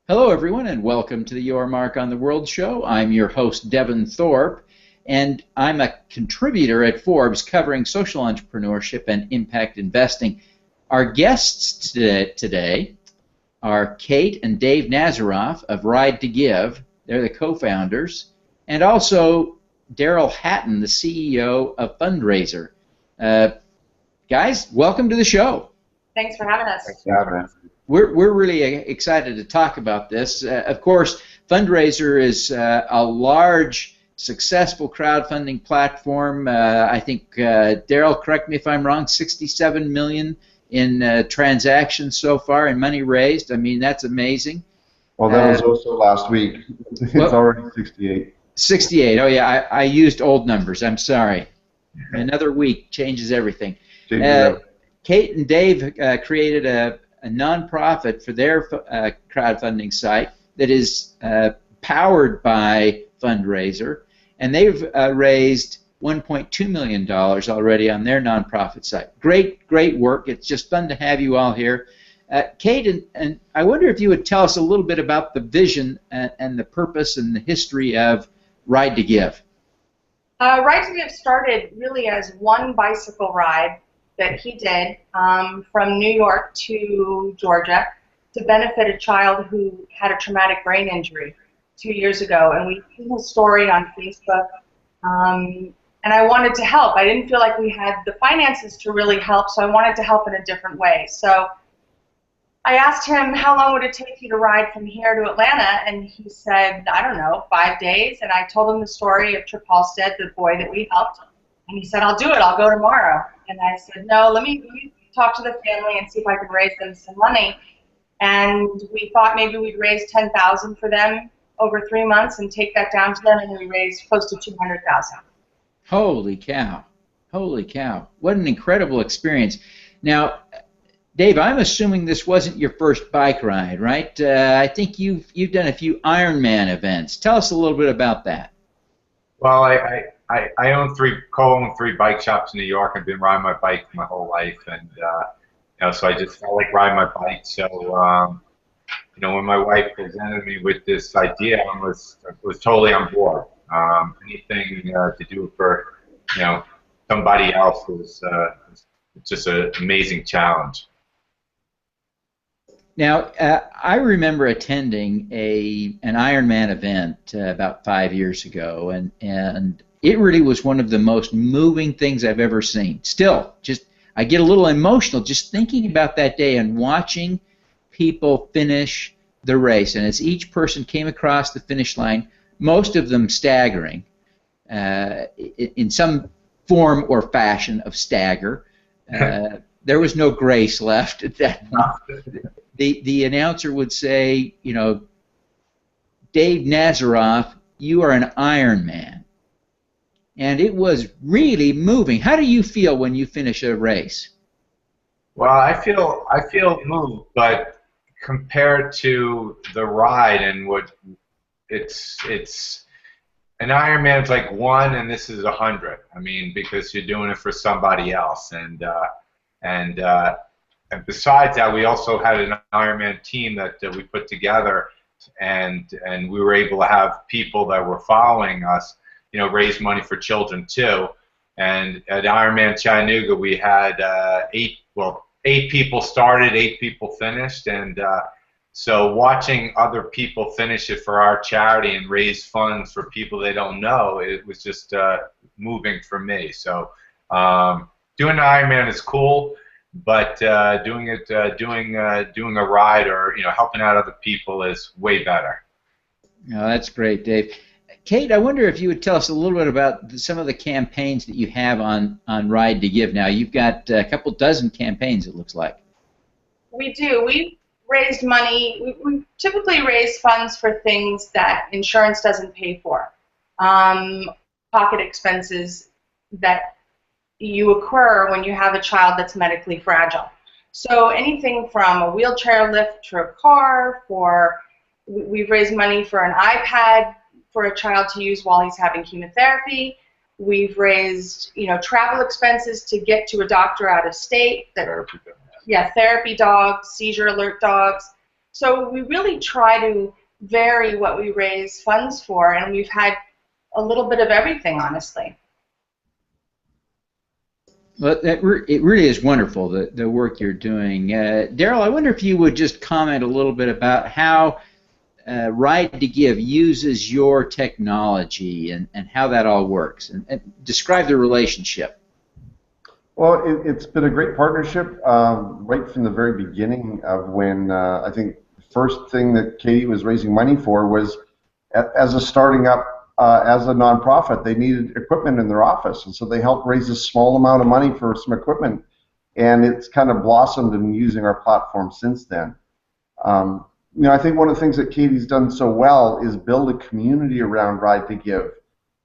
Hello, everyone, and welcome to the Your Mark on the World show. I'm your host, Devin Thorpe, and I'm a contributor at Forbes covering social entrepreneurship and impact investing. Our guests today are Kaete and Dave Nazaroff of Ride to Give. They're the co-founders, and also Daryl Hatton, the CEO of FundRazr. Guys, welcome to the show. Thanks for having us. Thanks for having us. We're really excited to talk about this. Of course, FundRazr is a large, successful crowdfunding platform. I think, Daryl, correct me if I'm wrong, 67 million in transactions so far and money raised. I mean, that's amazing. Well, that was also last week. It's already 68. 68. Oh, yeah, I used old numbers. I'm sorry. Another week changes everything. Kaete and Dave created a nonprofit for their crowdfunding site that is powered by FundRazr, and they've raised $1.2 million already on their nonprofit site. Great work. It's just fun to have you all here. Kaete, and I wonder if you would tell us a little bit about the vision and the purpose and the history of Ride to Give. Ride to Give started really as one bicycle ride that he did from New York to Georgia to benefit a child who had a traumatic brain injury 2 years ago. And we put his story on Facebook, and I wanted to help. I didn't feel like we had the finances to really help, so I wanted to help in a different way. So I asked him, how long would it take you to ride from here to Atlanta? And he said, I don't know, 5 days. And I told him the story of Trip Halstead, the boy that we helped. And he said, I'll do it. I'll go tomorrow. And I said, no, let me talk to the family and see if I can raise them some money. And we thought maybe we'd raise $10,000 for them over 3 months and take that down to them, and we raised close to $200,000. Holy cow. Holy cow. What an incredible experience. Now, Dave, I'm assuming this wasn't your first bike ride, right? I think you've done a few Ironman events. Tell us a little bit about that. Well, I co-own three bike shops in New York. I've been riding my bike my whole life, and so I just felt like riding my bike. So when my wife presented me with this idea, I was totally on board. Anything to do for somebody else was just an amazing challenge. Now, I remember attending an Ironman event about 5 years ago, and it really was one of the most moving things I've ever seen. Still, I get a little emotional just thinking about that day and watching people finish the race. And as each person came across the finish line, most of them staggering in some form or fashion of stagger. There was no grace left at that point. The announcer would say, Dave Nazaroff, you are an Iron Man. And it was really moving. How do you feel when you finish a race? Well, I feel moved, but compared to the ride and what it's an Ironman's like 1 and this is 100. I mean, because you're doing it for somebody else, and besides that, we also had an Ironman team that we put together, and we were able to have people that were following us, raise money for children too. And at Ironman Chattanooga, we had 8 people started, 8 people finished, and so watching other people finish it for our charity and raise funds for people they don't know, it was just moving for me. So doing the Ironman is cool, but doing a ride or helping out other people is way better. Oh, that's great, Dave. Kaete, I wonder if you would tell us a little bit about some of the campaigns that you have on Ride to Give now. You've got a couple dozen campaigns, it looks like. We do. We've raised money. We typically raise funds for things that insurance doesn't pay for. Pocket expenses that you occur when you have a child that's medically fragile. So anything from a wheelchair lift to a car, we've raised money for an iPad for a child to use while he's having chemotherapy. We've raised, travel expenses to get to a doctor out of state. Therapy dogs, seizure alert dogs. So we really try to vary what we raise funds for, and we've had a little bit of everything, honestly. Well, it really is wonderful, the work you're doing. Daryl, I wonder if you would just comment a little bit about how Ride to Give uses your technology and how that all works, and describe the relationship. Well, it's been a great partnership right from the very beginning of when I think the first thing that Katie was raising money for was as a starting up as a nonprofit, they needed equipment in their office, and so they helped raise a small amount of money for some equipment, and it's kind of blossomed in using our platform since then. You know, I think one of the things that Katie's done so well is build a community around Ride to Give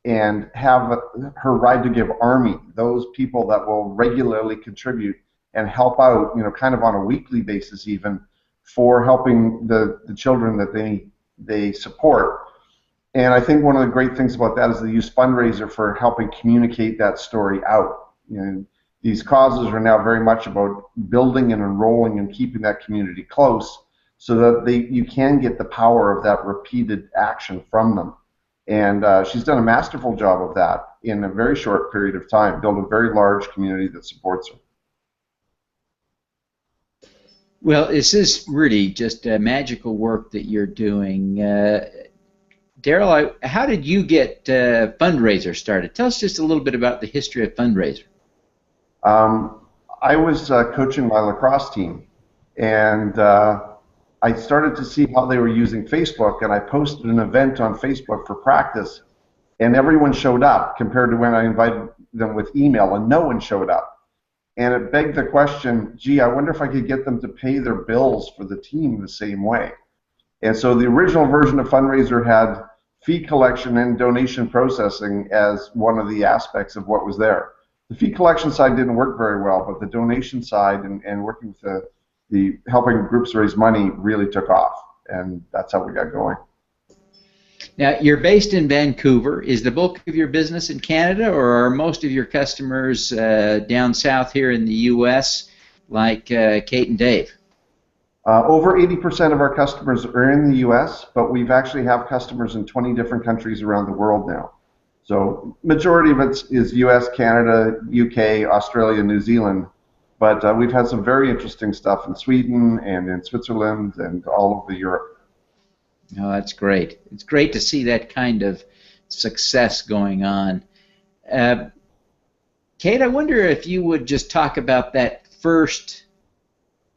and have her Ride to Give army, those people that will regularly contribute and help out, you know, kind of on a weekly basis even, for helping the children that they support. And I think one of the great things about that is they use FundRazr for helping communicate that story out. You know, these causes are now very much about building and enrolling and keeping that community close so that you can get the power of that repeated action from them. And she's done a masterful job of that in a very short period of time, build a very large community that supports her. Well, this is really just magical work that you're doing. Daryl, how did you get FundRazr started? Tell us just a little bit about the history of FundRazr. I was coaching my lacrosse team, and I started to see how they were using Facebook, and I posted an event on Facebook for practice, and everyone showed up compared to when I invited them with email, and no one showed up. And it begged the question, gee, I wonder if I could get them to pay their bills for the team the same way. And so the original version of FundRazr had fee collection and donation processing as one of the aspects of what was there. The fee collection side didn't work very well, but the donation side and working with the helping groups raise money really took off, and that's how we got going. Now, you're based in Vancouver. Is the bulk of your business in Canada, or are most of your customers down south here in the U.S., like Kaete and Dave? Over 80% of our customers are in the U.S., but we've actually have customers in 20 different countries around the world now. So majority of it is U.S., Canada, UK, Australia, New Zealand, but we've had some very interesting stuff in Sweden and in Switzerland and all over Europe. Oh, that's great. It's great to see that kind of success going on. Kate, I wonder if you would just talk about that first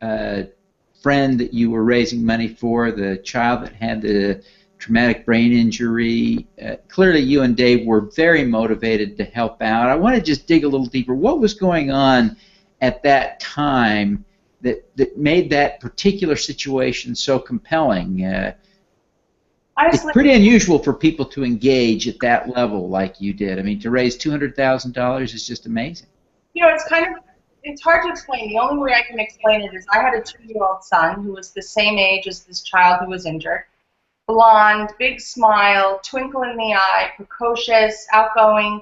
friend that you were raising money for, the child that had the traumatic brain injury. Clearly you and Dave were very motivated to help out. I want to just dig a little deeper. What was going on at that time that made that particular situation so compelling? It's pretty unusual for people to engage at that level like you did. I mean, to raise $200,000 is just amazing. You know, it's hard to explain. The only way I can explain it is I had a 2-year-old son who was the same age as this child who was injured. Blonde, big smile, twinkle in the eye, precocious, outgoing.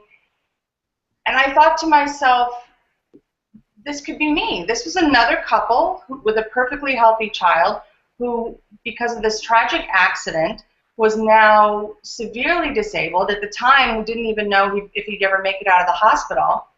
And I thought to myself, this could be me. This was another couple with a perfectly healthy child who, because of this tragic accident, was now severely disabled. At the time, we didn't even know if he'd ever make it out of the hospital.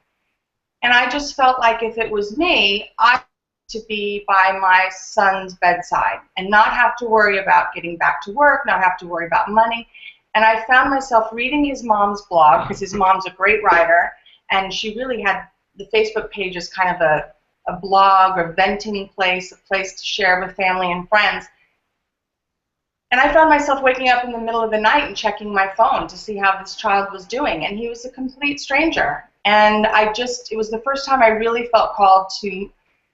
And I just felt like if it was me, I wanted to be by my son's bedside and not have to worry about getting back to work, not have to worry about money. And I found myself reading his mom's blog, because his mom's a great writer, and she really had the Facebook page as kind of a blog or venting place, a place to share with family and friends. And I found myself waking up in the middle of the night and checking my phone to see how this child was doing, and he was a complete stranger. And it was the first time I really felt called to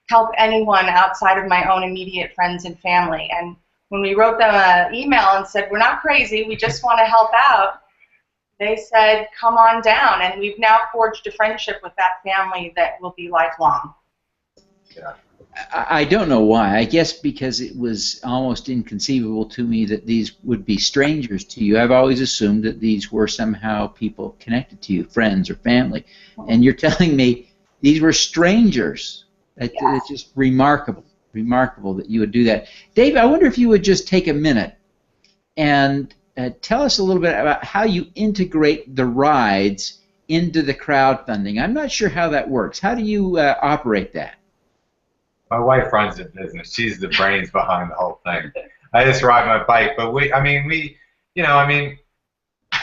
help anyone outside of my own immediate friends and family. And when we wrote them an email and said, we're not crazy, we just want to help out, they said, come on down. And we've now forged a friendship with that family that will be lifelong. Yeah. I don't know why. I guess because it was almost inconceivable to me that these would be strangers to you. I've always assumed that these were somehow people connected to you, friends or family. And you're telling me these were strangers. It's just remarkable. remarkable that you would do that. Dave, I wonder if you would just take a minute and tell us a little bit about how you integrate the rides into the crowdfunding. I'm not sure how that works. How do you operate that? My wife runs the business. She's the brains behind the whole thing. I just ride my bike, but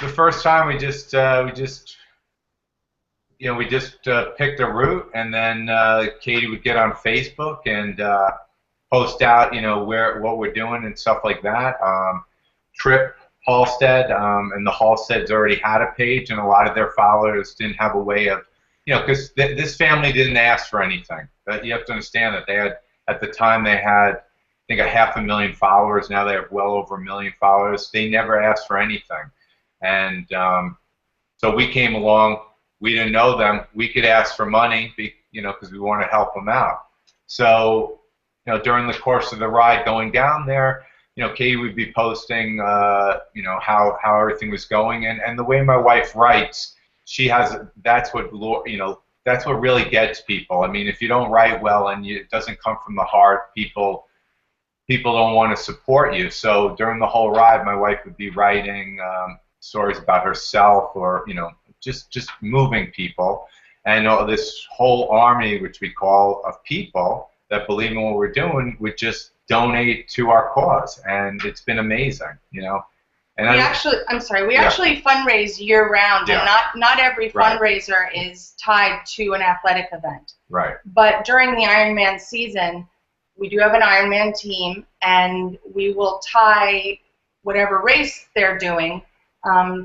the first time we just picked a route, and then Katie would get on Facebook and post out, what we're doing and stuff like that. Trip Halstead, and the Halsteads already had a page, and a lot of their followers didn't have a way of, because this family didn't ask for anything. But you have to understand that they had, at the time, they had, I think, 500,000 followers. Now they have well over 1 million followers. They never asked for anything, and so we came along. We didn't know them. We could ask for money, because we want to help them out. So, during the course of the ride going down there, Katie would be posting, how everything was going, and the way my wife writes, that's what really gets people. I mean, if you don't write well and it doesn't come from the heart, people don't want to support you. So during the whole ride, my wife would be writing stories about herself, or just moving people, and this whole army, which we call, of people that believe in what we're doing, would just donate to our cause, and it's been amazing, And we actually fundraise year round, and not every fundraiser is tied to an athletic event. Right. But during the Ironman season, we do have an Ironman team, and we will tie whatever race they're doing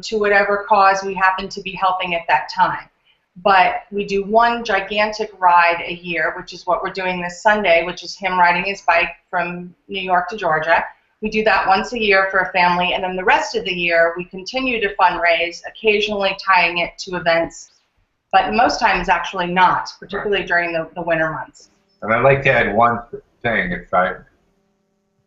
to whatever cause we happen to be helping at that time. But we do one gigantic ride a year, which is what we're doing this Sunday, which is him riding his bike from New York to Georgia. We do that once a year for a family, and then the rest of the year we continue to fundraise, occasionally tying it to events, but most times actually not, particularly during the winter months. And I'd like to add one thing.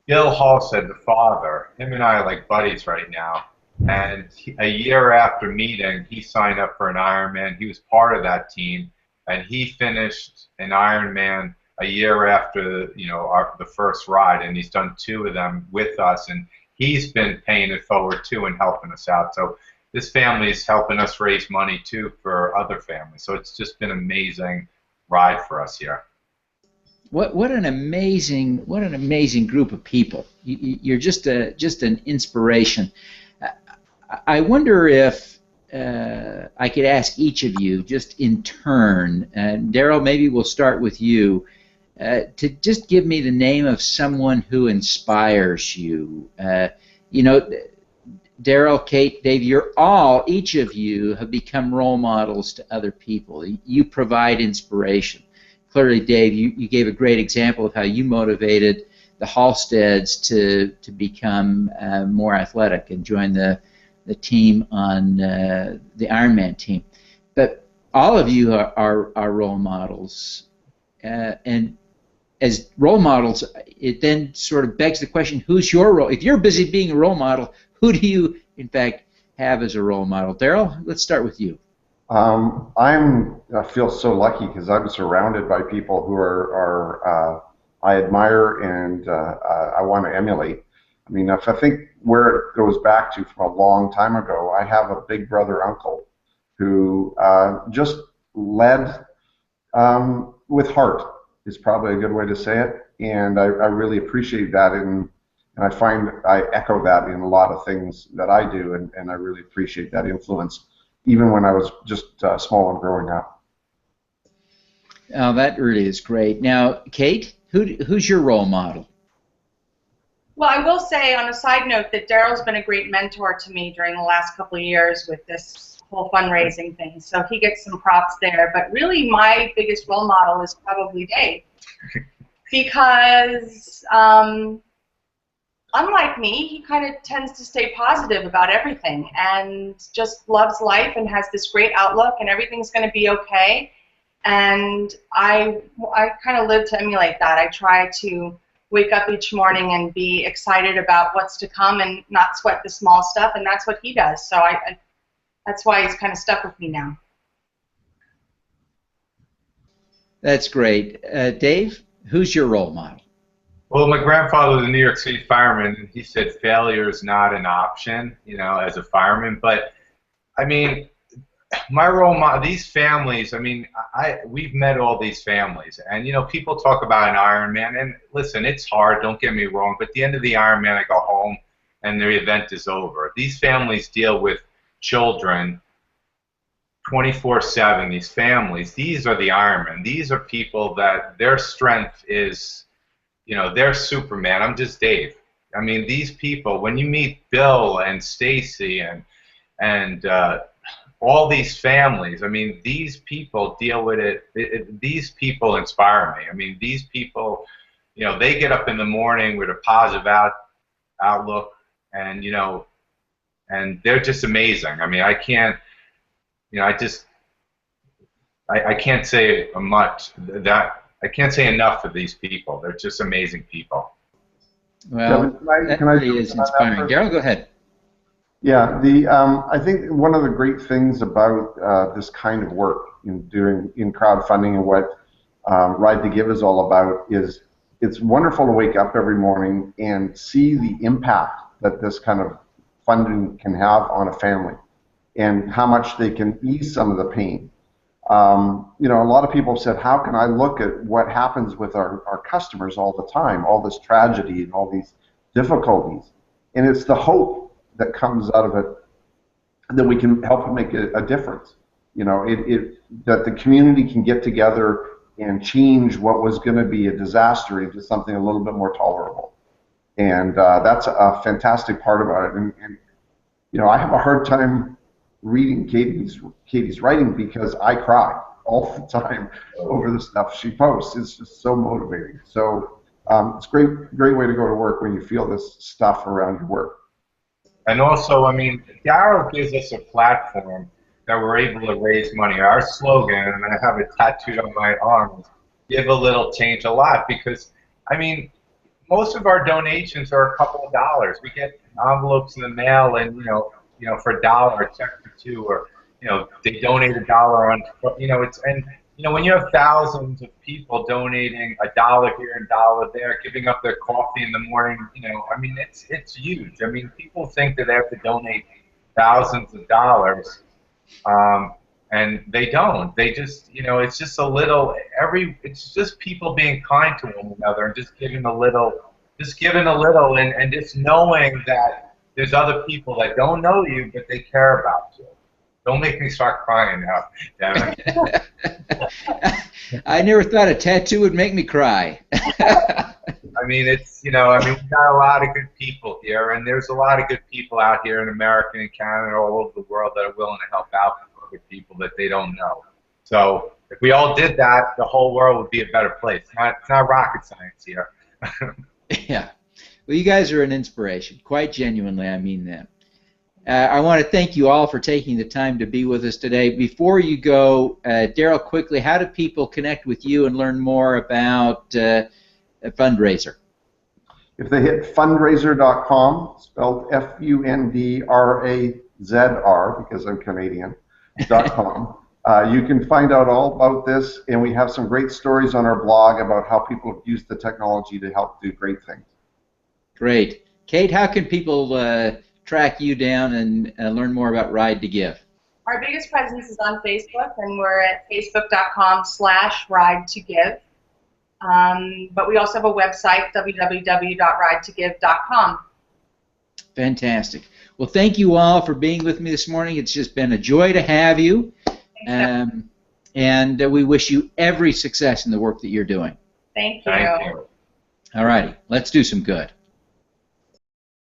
Bill Halstead, the father, him and I are like buddies right now. And a year after meeting, he signed up for an Ironman. He was part of that team, and he finished an Ironman a year after the first ride, and he's done 2 of them with us, and he's been paying it forward too and helping us out. So this family is helping us raise money too for other families. So it's just been an amazing ride for us here. What an amazing group of people. You're just an inspiration. I wonder if I could ask each of you, just in turn, Daryl, maybe we'll start with you, to just give me the name of someone who inspires you. Daryl, Kate, Dave, each of you have become role models to other people. You provide inspiration. Clearly, Dave, you gave a great example of how you motivated the Halsteads to become more athletic and join the team on the Ironman team. But all of you are role models, and as role models, it then sort of begs the question, who's your role? If you're busy being a role model, who do you, in fact, have as a role model? Daryl, let's start with you. I feel so lucky because I'm surrounded by people who I admire and I want to emulate. I mean, if I think where it goes back to from a long time ago, I have a big brother uncle who just led with heart is probably a good way to say it, and I really appreciate that, and I find I echo that in a lot of things that I do, and I really appreciate that influence, even when I was just small and growing up. Oh, that really is great. Now, Kate, who's your role model? Well, I will say on a side note that Daryl's been a great mentor to me during the last couple of years with this whole fundraising thing, so he gets some props there. But really, my biggest role model is probably Dave, because unlike me, he kind of tends to stay positive about everything and just loves life and has this great outlook and everything's going to be okay. And I kind of live to emulate that. I try to wake up each morning and be excited about what's to come and not sweat the small stuff, and that's what he does. So that's why he's kind of stuck with me now. That's great. Dave, who's your role model? Well, my grandfather was a New York City fireman, and he said failure is not an option, as a fireman. But I mean, my role model, these families. I mean, we've met all these families, and people talk about an Ironman, and listen, it's hard. Don't get me wrong, but at the end of the Ironman, I go home, and the event is over. These families deal with children 24/7. These families, these are the Ironmen. These are people that their strength is, they're Superman. I'm just Dave. I mean, these people, when you meet Bill and Stacy and all these families, I mean, these people deal with it. These people inspire me. I mean, these people, they get up in the morning with a positive outlook, and and they're just amazing. I mean, I can't. I can't say much. I can't say enough for these people. They're just amazing people. Well, Devin, that really is inspiring. Daryl, go ahead. Yeah, I think one of the great things about this kind of work in crowdfunding and what Ride to Give is all about is it's wonderful to wake up every morning and see the impact that this kind of funding can have on a family, and how much they can ease some of the pain. A lot of people have said, how can I look at what happens with our customers all the time, all this tragedy and all these difficulties? And it's the hope that comes out of it that we can help make a difference. That the community can get together and change what was going to be a disaster into something a little bit more tolerable. And that's a fantastic part about it. And I have a hard time reading Kate's writing because I cry all the time over the stuff she posts. It's just so motivating. So it's a great way to go to work when you feel this stuff around your work. And also, I mean, Daryl gives us a platform that we're able to raise money. Our slogan, and I have it tattooed on my arm, is give a little, change a lot. Because, I mean, most of our donations are a couple of dollars. We get envelopes in the mail, and for $1, a check for $2, or they donate $1 on. When you have thousands of people donating $1 here and $1 there, giving up their coffee in the morning, I mean, it's huge. I mean, people think that they have to donate thousands of dollars, and they don't. They just, it's just a little. It's just people being kind to one another and just giving a little, and just knowing that there's other people that don't know you, but they care about you. Don't make me start crying now, Devin. I never thought a tattoo would make me cry. I mean, we've got a lot of good people here, and there's a lot of good people out here in America and Canada, all over the world, that are willing to help out other people that they don't know. So if we all did that, the whole world would be a better place. It's not rocket science here. Yeah. Well, you guys are an inspiration. Quite genuinely, I mean that. I want to thank you all for taking the time to be with us today. Before you go, Daryl, quickly, how do people connect with you and learn more about FundRazr? If they hit fundrazr.com, spelled Fundrazr, because I'm Canadian, .com, you can find out all about this, and we have some great stories on our blog about how people have used the technology to help do great things. Great. Kate, how can people track you down and learn more about Ride to Give? Our biggest presence is on Facebook, and we're at facebook.com/ridetogive. But we also have a website, www.ridetogive.com. Fantastic. Well, thank you all for being with me this morning. It's just been a joy to have you. And we wish you every success in the work that you're doing. Thank you. Thank you. All righty. Let's do some good.